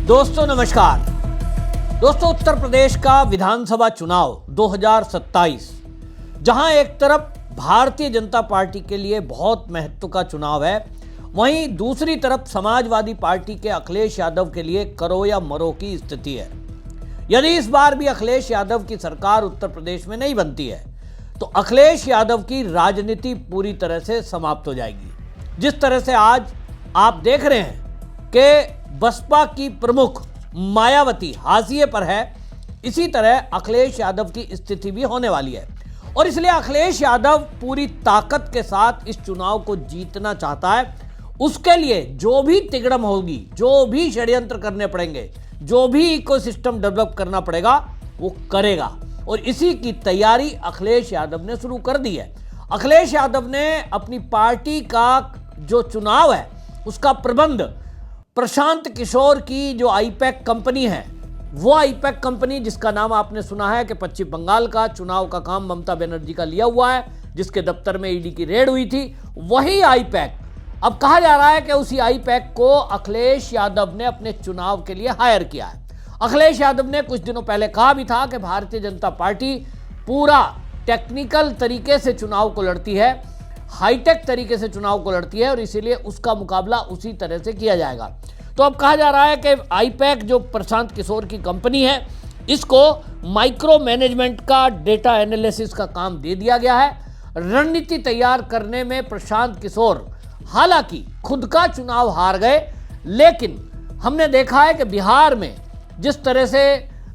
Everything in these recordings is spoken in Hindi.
दोस्तों नमस्कार। दोस्तों, उत्तर प्रदेश का विधानसभा चुनाव 2027, जहां एक तरफ भारतीय जनता पार्टी के लिए बहुत महत्व का चुनाव है, वहीं दूसरी तरफ समाजवादी पार्टी के अखिलेश यादव के लिए करो या मरो की स्थिति है। यदि इस बार भी अखिलेश यादव की सरकार उत्तर प्रदेश में नहीं बनती है तो अखिलेश यादव की राजनीति पूरी तरह से समाप्त हो जाएगी। जिस तरह से आज आप देख रहे हैं कि बसपा की प्रमुख मायावती हाशिए पर है, इसी तरह अखिलेश यादव की स्थिति भी होने वाली है। और इसलिए अखिलेश यादव पूरी ताकत के साथ इस चुनाव को जीतना चाहता है। उसके लिए जो भी तिगड़म होगी, जो भी षड्यंत्र करने पड़ेंगे, जो भी इकोसिस्टम डेवलप करना पड़ेगा, वो करेगा। और इसी की तैयारी अखिलेश यादव ने शुरू कर दी है। अखिलेश यादव ने अपनी पार्टी का जो चुनाव है उसका प्रबंध प्रशांत किशोर की जो आईपैक कंपनी है, वो आईपैक कंपनी जिसका नाम आपने सुना है कि पश्चिम बंगाल का चुनाव का काम ममता बनर्जी का लिया हुआ है, जिसके दफ्तर में ईडी की रेड हुई थी, वही आईपैक अब कहा जा रहा है कि उसी आईपैक को अखिलेश यादव ने अपने चुनाव के लिए हायर किया है। अखिलेश यादव ने कुछ दिनों पहले कहा भी था कि भारतीय जनता पार्टी पूरा टेक्निकल तरीके से चुनाव को लड़ती है, हाईटेक तरीके से चुनाव को लड़ती है, और इसीलिए उसका मुकाबला उसी तरह से किया जाएगा। तो अब कहा जा रहा है कि आईपैक जो प्रशांत किशोर की कंपनी है, इसको माइक्रो मैनेजमेंट का डेटा एनालिसिस का काम दे दिया गया है। रणनीति तैयार करने में प्रशांत किशोर हालांकि खुद का चुनाव हार गए, लेकिन हमने देखा है कि बिहार में जिस तरह से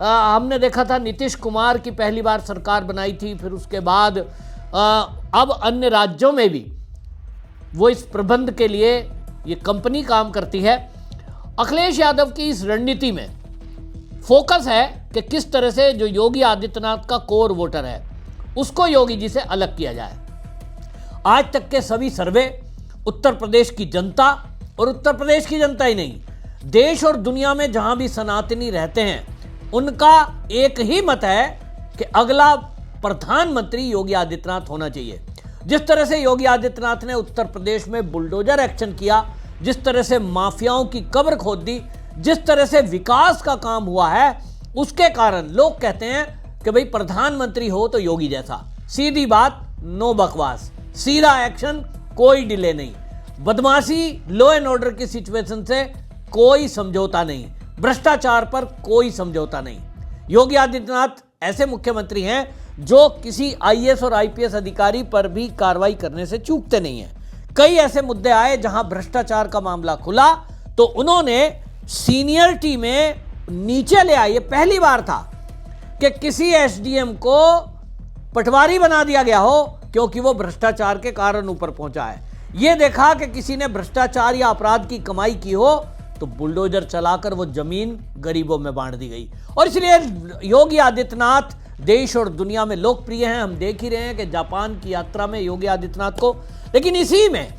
हमने देखा था, नीतीश कुमार की पहली बार सरकार बनाई थी, फिर उसके बाद अब अन्य राज्यों में भी वो इस प्रबंध के लिए ये कंपनी काम करती है। अखिलेश यादव की इस रणनीति में फोकस है कि किस तरह से जो योगी आदित्यनाथ का कोर वोटर है उसको योगी जी से अलग किया जाए। आज तक के सभी सर्वे उत्तर प्रदेश की जनता, और उत्तर प्रदेश की जनता ही नहीं, देश और दुनिया में जहां भी सनातनी रहते हैं, उनका एक ही मत है कि अगला प्रधानमंत्री योगी आदित्यनाथ होना चाहिए। जिस तरह से योगी आदित्यनाथ ने उत्तर प्रदेश में बुलडोजर एक्शन किया, जिस तरह से माफियाओं की कब्र खोद दी, जिस तरह से विकास का काम हुआ है, उसके कारण लोग कहते हैं कि भाई प्रधानमंत्री हो तो योगी जैसा। सीधी बात, नो बकवास, सीधा एक्शन, कोई डिले नहीं, बदमाशी, लॉ एंड ऑर्डर की सिचुएशन से कोई समझौता नहीं, भ्रष्टाचार पर कोई समझौता नहीं। योगी आदित्यनाथ ऐसे मुख्यमंत्री हैं जो किसी आईएएस और आईपीएस अधिकारी पर भी कार्रवाई करने से चूकते नहीं हैं। कई ऐसे मुद्दे आए जहां भ्रष्टाचार का मामला खुला तो उन्होंने सीनियरिटी में नीचे ले आए। ये पहली बार था कि किसी एसडीएम को पटवारी बना दिया गया हो क्योंकि वो भ्रष्टाचार के कारण ऊपर पहुंचा है। ये देखा कि किसी ने भ्रष्टाचार या अपराध की कमाई की हो तो बुलडोजर चलाकर वो जमीन गरीबों में बांट दी गई। और इसलिए योगी आदित्यनाथ देश और दुनिया में लोकप्रिय हैं। हम देख ही रहे हैं कि जापान की यात्रा में योगी आदित्यनाथ को, लेकिन इसी में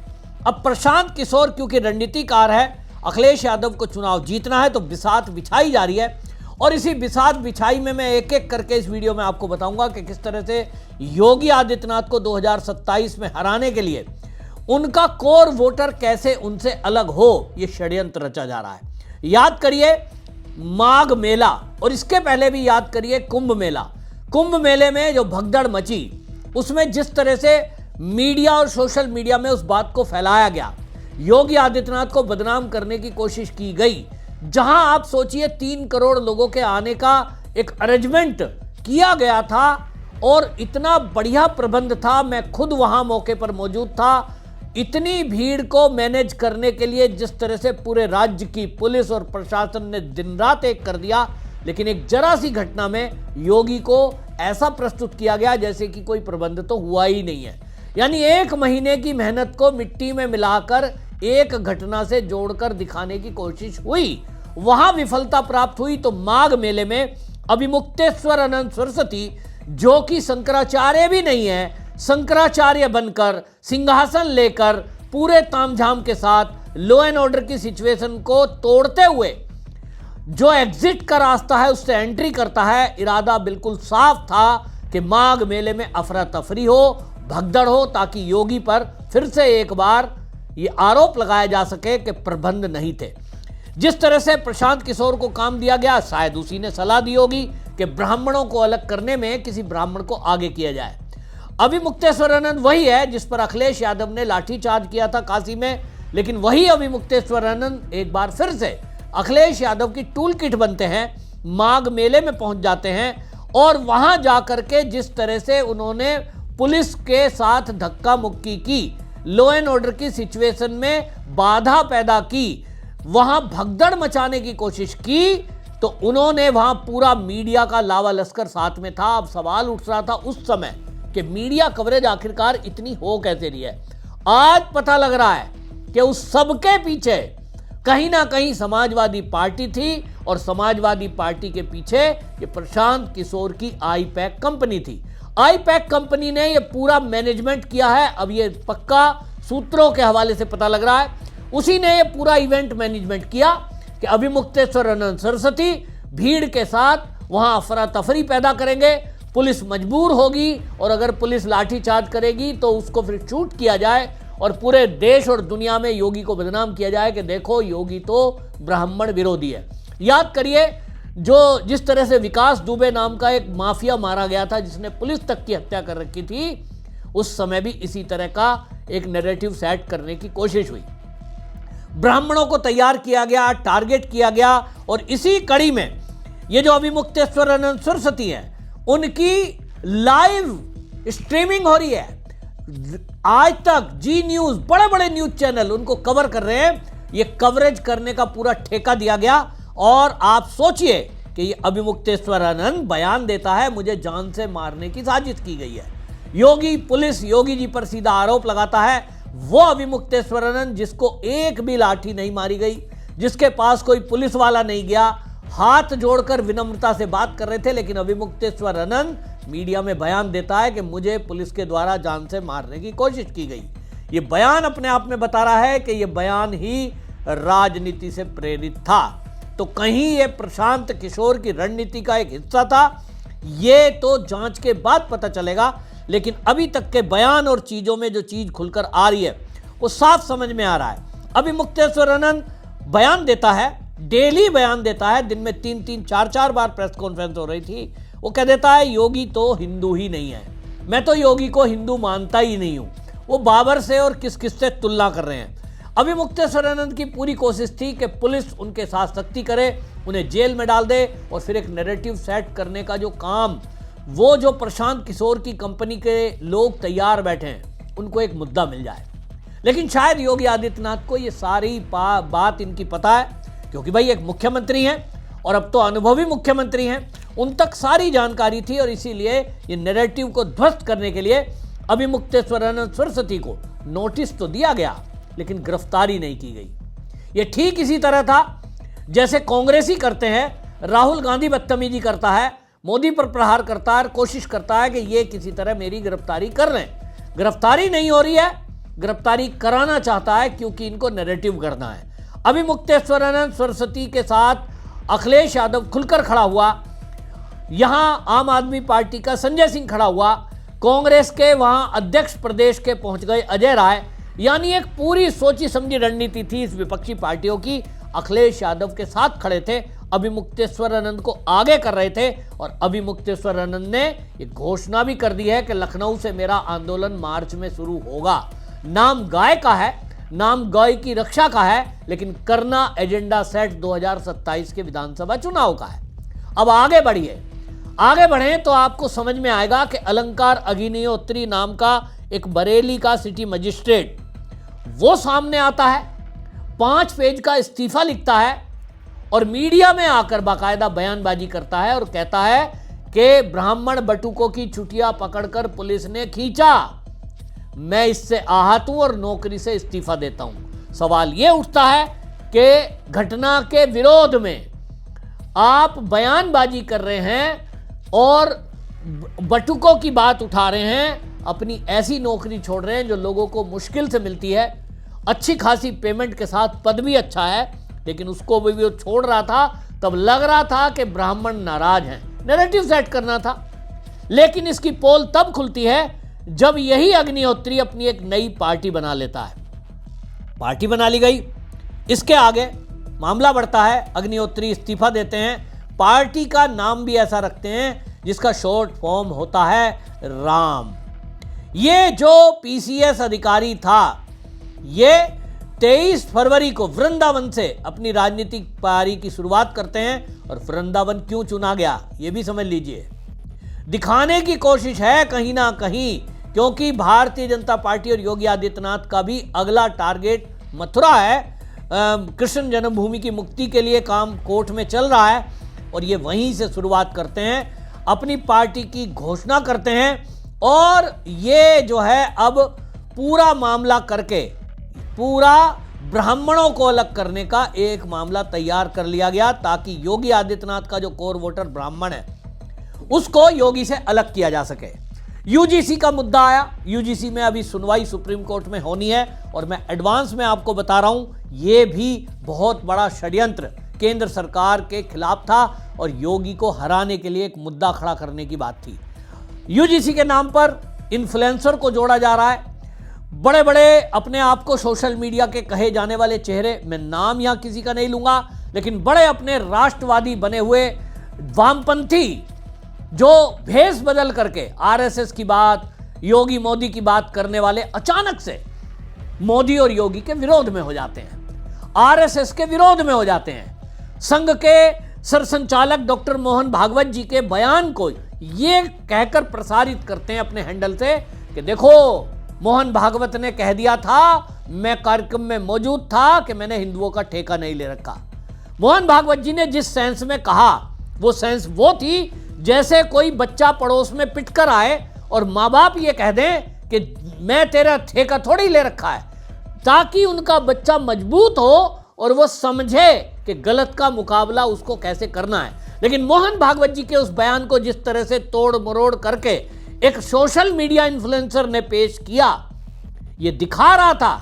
अब प्रशांत किशोर क्योंकि रणनीतिकार है, अखिलेश यादव को चुनाव जीतना है, तो बिसात बिछाई जा रही है। और इसी बिसात बिछाई में मैं एक एक करके इस वीडियो में आपको बताऊंगा कि किस तरह से योगी आदित्यनाथ को 2027 में हराने के लिए उनका कोर वोटर कैसे उनसे अलग हो, यह षड्यंत्र रचा जा रहा है। याद करिए माघ मेला, और इसके पहले भी याद करिए कुंभ मेला। कुंभ मेले में जो भगदड़ मची, उसमें जिस तरह से मीडिया और सोशल मीडिया में उस बात को फैलाया गया, योगी आदित्यनाथ को बदनाम करने की कोशिश की गई। जहां आप सोचिए 3 करोड़ लोगों के आने का एक अरेंजमेंट किया गया था और इतना बढ़िया प्रबंध था, मैं खुद वहां मौके पर मौजूद था। इतनी भीड़ को मैनेज करने के लिए जिस तरह से पूरे राज्य की पुलिस और प्रशासन ने दिन रात एक कर दिया, लेकिन एक जरा सी घटना में योगी को ऐसा प्रस्तुत किया गया जैसे कि कोई प्रबंध तो हुआ ही नहीं है। यानी 1 महीने की मेहनत को मिट्टी में मिलाकर एक घटना से जोड़कर दिखाने की कोशिश हुई, वहां विफलता प्राप्त हुई। तो माघ मेले में अभिमुक्तेश्वर अनंत सरस्वती, जो कि शंकराचार्य भी नहीं है, शंकराचार्य बनकर सिंहासन लेकर पूरे तामझाम के साथ लॉ एंड ऑर्डर की सिचुएशन को तोड़ते हुए जो एग्जिट का रास्ता है उससे एंट्री करता है। इरादा बिल्कुल साफ था कि माघ मेले में अफरा तफरी हो, भगदड़ हो, ताकि योगी पर फिर से एक बार ये आरोप लगाया जा सके कि प्रबंध नहीं थे। जिस तरह से प्रशांत किशोर को काम दिया गया, शायद उसी ने सलाह दी होगी कि ब्राह्मणों को अलग करने में किसी ब्राह्मण को आगे किया जाए। अभिमुक्तेश्वरानंद वही है जिस पर अखिलेश यादव ने लाठीचार्ज किया था काशी में, लेकिन वही अभिमुक्तेश्वरानंद एक बार फिर से अखिलेश यादव की टूल किट बनते हैं, माघ मेले में पहुंच जाते हैं और वहां जाकर के जिस तरह से उन्होंने पुलिस के साथ धक्का मुक्की की, लॉ एंड ऑर्डर की सिचुएशन में बाधा पैदा की, वहां भगदड़ मचाने की कोशिश की, तो उन्होंने वहां पूरा मीडिया का लावा लश्कर साथ में था। अब सवाल उठ रहा था उस समय कि मीडिया कवरेज आखिरकार इतनी हो कैसे रही है। आज पता लग रहा है कि उस सबके पीछे कहीं ना कहीं समाजवादी पार्टी थी और समाजवादी पार्टी के पीछे ये प्रशांत किशोर की आई-पैक कंपनी थी। आई-पैक कंपनी ने ये पूरा मैनेजमेंट किया है। अब ये पक्का सूत्रों के हवाले से पता लग रहा है, उसी ने ये पूरा इवेंट मैनेजमेंट किया कि अभिमुक्तेश्वरानंद सरस्वती भीड़ के साथ वहां अफरा तफरी पैदा करेंगे, पुलिस मजबूर होगी और अगर पुलिस लाठीचार्ज करेगी तो उसको फिर शूट किया जाए और पूरे देश और दुनिया में योगी को बदनाम किया जाए कि देखो योगी तो ब्राह्मण विरोधी है। याद करिए जिस तरह से विकास दुबे नाम का एक माफिया मारा गया था जिसने पुलिस तक की हत्या कर रखी थी, उस समय भी इसी तरह का एक नैरेटिव सेट करने की कोशिश हुई। ब्राह्मणों को तैयार किया गया, टारगेट किया गया और इसी कड़ी में ये जो अभिमुक्तेश्वरानंद सरस्वती हैं उनकी लाइव स्ट्रीमिंग हो रही है। आज तक जी न्यूज, बड़े बड़े न्यूज चैनल उनको कवर कर रहे हैं। ये कवरेज करने का पूरा ठेका दिया गया और आप सोचिए कि ये अभिमुक्तेश्वरानंद बयान देता है मुझे जान से मारने की साजिश की गई है। योगी पुलिस योगी जी पर सीधा आरोप लगाता है, वो अभिमुक्तेश्वरानंद जिसको एक भी लाठी नहीं मारी गई, जिसके पास कोई पुलिस वाला नहीं गया, हाथ जोड़कर विनम्रता से बात कर रहे थे, लेकिन अभिमुक्तेश्वरानंद मीडिया में बयान देता है कि मुझे पुलिस के द्वारा जान से मारने की कोशिश की गई। ये बयान अपने आप में बता रहा है कि ये बयान ही राजनीति से प्रेरित था। तो कहीं ये प्रशांत किशोर की रणनीति का एक हिस्सा था, ये तो जांच के बाद पता चलेगा, लेकिन अभी तक के बयान और चीजों में जो चीज खुलकर आ रही है वो साफ समझ में आ रहा है। अभिमुक्तेश्वरानंद बयान देता है, डेली बयान देता है, दिन में 3-3, 4-4 बार प्रेस कॉन्फ्रेंस हो रही थी। वो कह देता है योगी तो हिंदू ही नहीं है, मैं तो योगी को हिंदू मानता ही नहीं हूं। वो बाबर से और किस किस से तुलना कर रहे हैं। अभिमुक्तेश्वरानंद की पूरी कोशिश थी कि पुलिस उनके साथ सख्ती करे, उन्हें जेल में डाल दे और फिर एक नैरेटिव सेट करने का जो काम वो जो प्रशांत किशोर की कंपनी के लोग तैयार बैठे हैं उनको एक मुद्दा मिल जाए। लेकिन शायद योगी आदित्यनाथ को ये सारी बात इनकी पता है, क्योंकि भाई एक मुख्यमंत्री हैं और अब तो अनुभवी मुख्यमंत्री हैं, उन तक सारी जानकारी थी और इसीलिए ये नैरेटिव को ध्वस्त करने के लिए अभिमुक्तेश्वरानंद सरस्वती को नोटिस तो दिया गया लेकिन गिरफ्तारी नहीं की गई। ये ठीक इसी तरह था जैसे कांग्रेसी करते हैं, राहुल गांधी बदतमीजी करता है, मोदी पर प्रहार करता है, कोशिश करता है कि ये किसी तरह मेरी गिरफ्तारी कर लें। गिरफ्तारी नहीं हो रही है, गिरफ्तारी कराना चाहता है क्योंकि इनको नैरेटिव करना है। अभिमुक्तेश्वरानंद सरस्वती के साथ अखिलेश यादव खुलकर खड़ा हुआ, यहां आम आदमी पार्टी का संजय सिंह खड़ा हुआ, कांग्रेस के वहां अध्यक्ष प्रदेश के पहुंच गए अजय राय, यानी एक पूरी सोची समझी रणनीति थी इस विपक्षी पार्टियों की। अखिलेश यादव के साथ खड़े थे, अभिमुक्तेश्वरानंद को आगे कर रहे थे और अभिमुक्तेश्वरानंद ने ये घोषणा भी कर दी है कि लखनऊ से मेरा आंदोलन मार्च में शुरू होगा। नाम गाय का है, नाम गाय की रक्षा का है, लेकिन करना एजेंडा सेट 2027 के विधानसभा चुनाव का है। अब आगे बढ़िए, आगे बढ़ें तो आपको समझ में आएगा कि अलंकार अग्निहोत्री नाम का एक बरेली का सिटी मजिस्ट्रेट वो सामने आता है, 5 पेज का इस्तीफा लिखता है और मीडिया में आकर बाकायदा बयानबाजी करता है और कहता है कि ब्राह्मण बटुकों की छुट्टियां पकड़कर पुलिस ने खींचा, मैं इससे आहत हूं और नौकरी से इस्तीफा देता हूं। सवाल यह उठता है कि घटना के विरोध में आप बयानबाजी कर रहे हैं और बटुकों की बात उठा रहे हैं, अपनी ऐसी नौकरी छोड़ रहे हैं जो लोगों को मुश्किल से मिलती है, अच्छी खासी पेमेंट के साथ, पद भी अच्छा है, लेकिन उसको भी वो छोड़ रहा था। तब लग रहा था कि ब्राह्मण नाराज हैं, नैरेटिव सेट करना था। लेकिन इसकी पोल तब खुलती है जब यही अग्निहोत्री अपनी एक नई पार्टी बना लेता है। पार्टी बना ली गई, इसके आगे मामला बढ़ता है, अग्निहोत्री इस्तीफा देते हैं, पार्टी का नाम भी ऐसा रखते हैं जिसका शॉर्ट फॉर्म होता है राम। ये जो पीसीएस अधिकारी था, ये 23 फरवरी को वृंदावन से अपनी राजनीतिक पारी की शुरुआत करते हैं। और वृंदावन क्यों चुना गया ये भी समझ लीजिए। दिखाने की कोशिश है कहीं ना कहीं, क्योंकि भारतीय जनता पार्टी और योगी आदित्यनाथ का भी अगला टारगेट मथुरा है। कृष्ण जन्मभूमि की मुक्ति के लिए काम कोर्ट में चल रहा है और ये वहीं से शुरुआत करते हैं, अपनी पार्टी की घोषणा करते हैं। और ये जो है अब पूरा मामला करके पूरा ब्राह्मणों को अलग करने का एक मामला तैयार कर लिया गया, ताकि योगी आदित्यनाथ का जो कोर वोटर ब्राह्मण है उसको योगी से अलग किया जा सके। यूजीसी का मुद्दा आया, यूजीसी में अभी सुनवाई सुप्रीम कोर्ट में होनी है और मैं एडवांस में आपको बता रहा हूं, यह भी बहुत बड़ा षड्यंत्र केंद्र सरकार के खिलाफ था और योगी को हराने के लिए एक मुद्दा खड़ा करने की बात थी। यूजीसी के नाम पर इन्फ्लुएंसर को जोड़ा जा रहा है, बड़े बड़े अपने आप को सोशल मीडिया के कहे जाने वाले चेहरे, मैं नाम यहां किसी का नहीं लूंगा, लेकिन बड़े अपने राष्ट्रवादी बने हुए वामपंथी जो भेष बदल करके आरएसएस की बात, योगी मोदी की बात करने वाले अचानक से मोदी और योगी के विरोध में हो जाते हैं, आरएसएस के विरोध में हो जाते हैं। संघ के सरसंचालक डॉक्टर मोहन भागवत जी के बयान को ये कहकर प्रसारित करते हैं अपने हैंडल से कि देखो मोहन भागवत ने कह दिया था, मैं कार्यक्रम में मौजूद था, कि मैंने हिंदुओं का ठेका नहीं ले रखा। मोहन भागवत जी ने जिस सेंस में कहा वो सेंस वो थी जैसे कोई बच्चा पड़ोस में पिटकर आए और माँ बाप ये कह दें कि मैं तेरा ठेका थोड़ी ले रखा है, ताकि उनका बच्चा मजबूत हो और वो समझे कि गलत का मुकाबला उसको कैसे करना है। लेकिन मोहन भागवत जी के उस बयान को जिस तरह से तोड़ मरोड़ करके एक सोशल मीडिया इन्फ्लुएंसर ने पेश किया, ये दिखा रहा था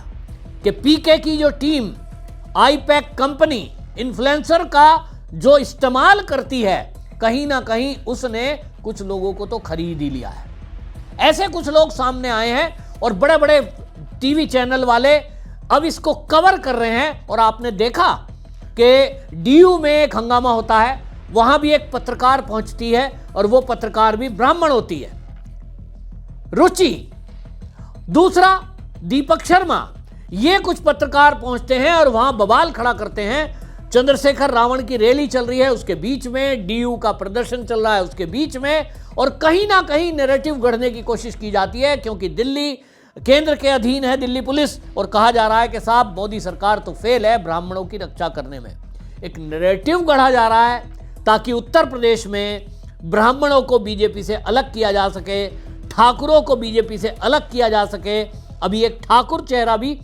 कि पीके की जो टीम आईपैक कंपनी इन्फ्लुएंसर का जो इस्तेमाल करती है, कहीं ना कहीं उसने कुछ लोगों को तो खरीद ही लिया है। ऐसे कुछ लोग सामने आए हैं और बड़े बड़े टीवी चैनल वाले अब इसको कवर कर रहे हैं। और आपने देखा कि डीयू में एक हंगामा होता है, वहां भी एक पत्रकार पहुंचती है और वो पत्रकार भी ब्राह्मण होती है, रुचि। दूसरा दीपक शर्मा, ये कुछ पत्रकार पहुंचते हैं और वहां बवाल खड़ा करते हैं। चंद्रशेखर रावण की रैली चल रही है, उसके बीच में डीयू का प्रदर्शन चल रहा है, उसके बीच में, और कहीं ना कहीं नैरेटिव गढ़ने की कोशिश की जाती है, क्योंकि दिल्ली केंद्र के अधीन है, दिल्ली पुलिस, और कहा जा रहा है कि साहब मोदी सरकार तो फेल है ब्राह्मणों की रक्षा करने में। एक नैरेटिव गढ़ा जा रहा है ताकि उत्तर प्रदेश में ब्राह्मणों को बीजेपी से अलग किया जा सके, ठाकुरों को बीजेपी से अलग किया जा सके। अभी एक ठाकुर चेहरा भी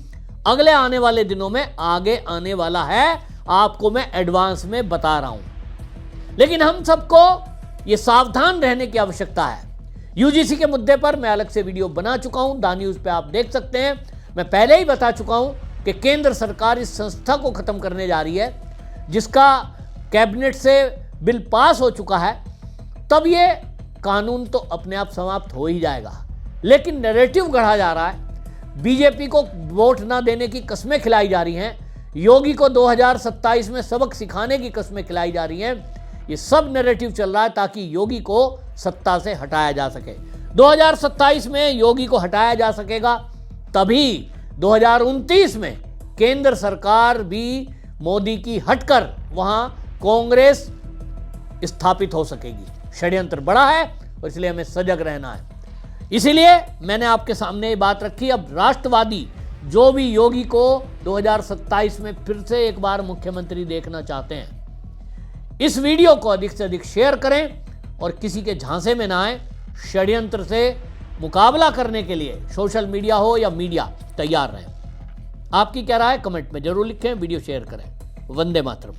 अगले आने वाले दिनों में आगे आने वाला है, आपको मैं एडवांस में बता रहा हूं। लेकिन हम सबको यह सावधान रहने की आवश्यकता है। यूजीसी के मुद्दे पर मैं अलग से वीडियो बना चुका हूं, दा न्यूज पे आप देख सकते हैं। मैं पहले ही बता चुका हूं कि केंद्र सरकार इस संस्था को खत्म करने जा रही है, जिसका कैबिनेट से बिल पास हो चुका है। तब ये कानून तो अपने आप समाप्त हो ही जाएगा, लेकिन नैरेटिव गढ़ा जा रहा है। बीजेपी को वोट ना देने की कस्में खिलाई जा रही हैं, योगी को 2027 में सबक सिखाने की कस्में खिलाई जा रही हैं। ये सब नैरेटिव चल रहा है ताकि योगी को सत्ता से हटाया जा सके। 2027 में योगी को हटाया जा सकेगा, तभी 2029 में केंद्र सरकार भी मोदी की हटकर वहां कांग्रेस स्थापित हो सकेगी। षड्यंत्र बड़ा है और इसलिए हमें सजग रहना है। इसीलिए मैंने आपके सामने ये बात रखी। अब राष्ट्रवादी जो भी योगी को 2027 में फिर से एक बार मुख्यमंत्री देखना चाहते हैं, इस वीडियो को अधिक से अधिक शेयर करें और किसी के झांसे में ना आए। षड्यंत्र से मुकाबला करने के लिए सोशल मीडिया हो या मीडिया तैयार रहें। आपकी क्या राय कमेंट में जरूर लिखें, वीडियो शेयर करें। वंदे मातरम।